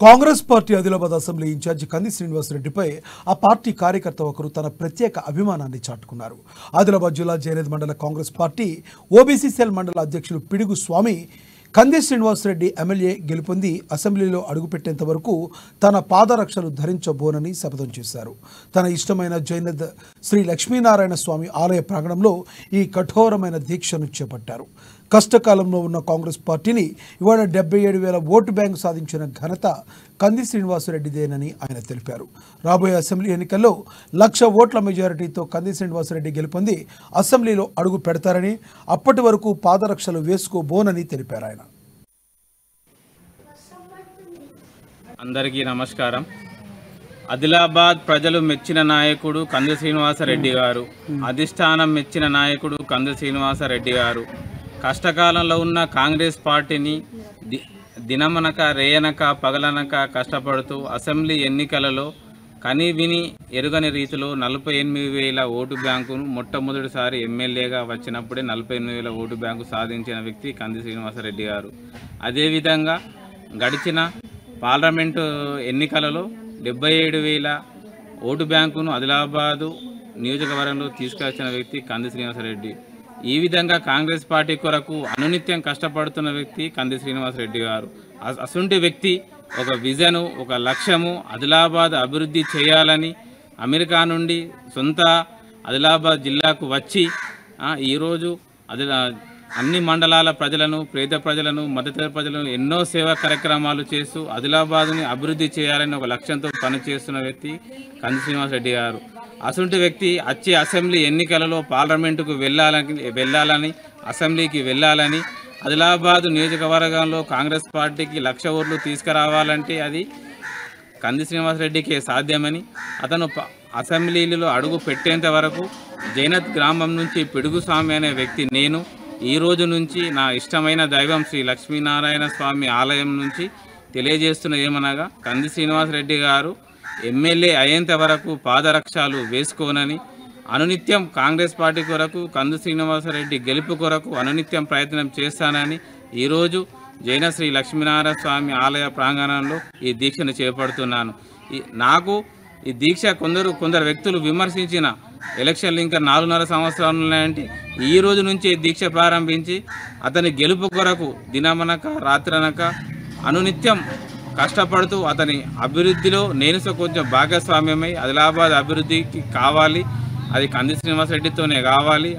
Congress party Adilabad assembly incharge Kandi శ్రీనివాసరెడ్డిపై ఆ party కార్యకర్త ఒకరు తన ప్రత్యేక అభిమానాన్ని చాటుకున్నారు. ఆదిలాబాద్ జిల్లా జైనద్ మండల కాంగ్రెస్ పార్టీ ఓబీసీ సెల్ మండల అధ్యక్షులు పిడుగు స్వామి కంది శ్రీనివాసరెడ్డి ఎమ్మెల్యే గెలుపొంది అసెంబ్లీలో అడుగుపెట్టేంత వరకు తన పాదరక్షలు ధరించబోనని శపథం చేశారు. తన ఇష్టమైన జైనద్ శ్రీ లక్ష్మీనారాయణ స్వామి ఆలయ ప్రాంగణంలో ఈ కఠోరమైన దీక్షను చేపట్టారు. కష్టకాలంలో ఉన్న కాంగ్రెస్ పార్టీని ఇవాళ 77,000 ఓటు బ్యాంకు సాధించిన ఘనత కంది శ్రీనివాసరెడ్డిదేనని ఆయన తెలిపారు. రాబోయే అసెంబ్లీ ఎన్నికల్లో 1,00,000 ఓట్ల మెజారిటీతో కంది శ్రీనివాసరెడ్డి గెలుపొంది అసెంబ్లీలో అడుగు పెడతారని, అప్పటి వరకు పాదరక్షలు వేసుకోబోనని తెలిపారు. ఆయన అందరికీ నమస్కారం. ఆదిలాబాద్ ప్రజలు మెచ్చిన నాయకుడు కంది శ్రీనివాసరెడ్డి గారు, అధిష్టానం మెచ్చిన నాయకుడు కంది శ్రీనివాసరెడ్డి గారు. కష్టకాలంలో ఉన్న కాంగ్రెస్ పార్టీని దినమనక రేయనక పగలనక కష్టపడుతూ అసెంబ్లీ ఎన్నికలలో కని విని ఎరుగని రీతిలో 48,000 ఓటు బ్యాంకును మొట్టమొదటిసారి ఎమ్మెల్యేగా వచ్చినప్పుడే 48,000 ఓటు బ్యాంకు సాధించిన వ్యక్తి కంది శ్రీనివాసరెడ్డి గారు. అదేవిధంగా గడిచిన పార్లమెంటు ఎన్నికలలో 77,000 ఓటు బ్యాంకును ఆదిలాబాదు నియోజకవర్గంలో తీసుకొచ్చిన వ్యక్తి కంది శ్రీనివాసరెడ్డి. ఈ విధంగా కాంగ్రెస్ పార్టీ కొరకు అనునిత్యం కష్టపడుతున్న వ్యక్తి కంది శ్రీనివాసరెడ్డి గారు. అసంటి వ్యక్తి ఒక విజను, ఒక లక్ష్యము ఆదిలాబాద్ అభివృద్ధి చేయాలని అమెరికా నుండి సొంత ఆదిలాబాద్ జిల్లాకు వచ్చి ఈరోజు అన్ని మండలాల ప్రజలను, పేద ప్రజలను, మధ్యతరగతి ప్రజలను ఎన్నో సేవా కార్యక్రమాలు చేస్తూ ఆదిలాబాద్ని అభివృద్ధి చేయాలని ఒక లక్ష్యంతో పనిచేస్తున్న వ్యక్తి కంది శ్రీనివాసరెడ్డి గారు. అసంటి వ్యక్తి వచ్చే అసెంబ్లీ ఎన్నికలలో పార్లమెంటుకు వెళ్ళాలని అసెంబ్లీకి వెళ్ళాలని, ఆదిలాబాద్ నియోజకవర్గంలో కాంగ్రెస్ పార్టీకి 1,00,000 ఓట్లు తీసుకురావాలంటే అది కంది శ్రీనివాసరెడ్డికే సాధ్యమని, అతను అసెంబ్లీలో అడుగు పెట్టేంత వరకు జైనత్ గ్రామం నుంచి పిడుగుస్వామి అనే వ్యక్తి నేను ఈ రోజు నుంచి నా ఇష్టమైన దైవం శ్రీ లక్ష్మీనారాయణ స్వామి ఆలయం నుంచి తెలియజేస్తున్న ఏమనగా కంది శ్రీనివాసరెడ్డి గారు ఎమ్మెల్యే అయ్యేంత వరకు పాదరక్షలు వేసుకోనని, అనునిత్యం కాంగ్రెస్ పార్టీ కొరకు కంది శ్రీనివాసరెడ్డి గెలుపు కొరకు అనునిత్యం ప్రయత్నం చేస్తానని ఈరోజు జైన శ్రీ లక్ష్మీనారాయణ స్వామి ఆలయ ప్రాంగణంలో ఈ దీక్షను చేపడుతున్నాను. నాకు ఈ దీక్ష కొందరు వ్యక్తులు విమర్శించిన ఎలక్షన్లు ఇంకా 4.5 సంవత్సరాలు ఉన్నాయంటే ఈ రోజు నుంచి దీక్ష ప్రారంభించి అతని గెలుపు కొరకు దినమనక రాత్రనక అనునిత్యం కష్టపడుతూ అతని అభివృద్ధిలో నేను కొంచెం భాగస్వామ్యమై ఆదిలాబాద్ అభివృద్ధికి కావాలి, అది కంది శ్రీనివాసరెడ్డితోనే కావాలి.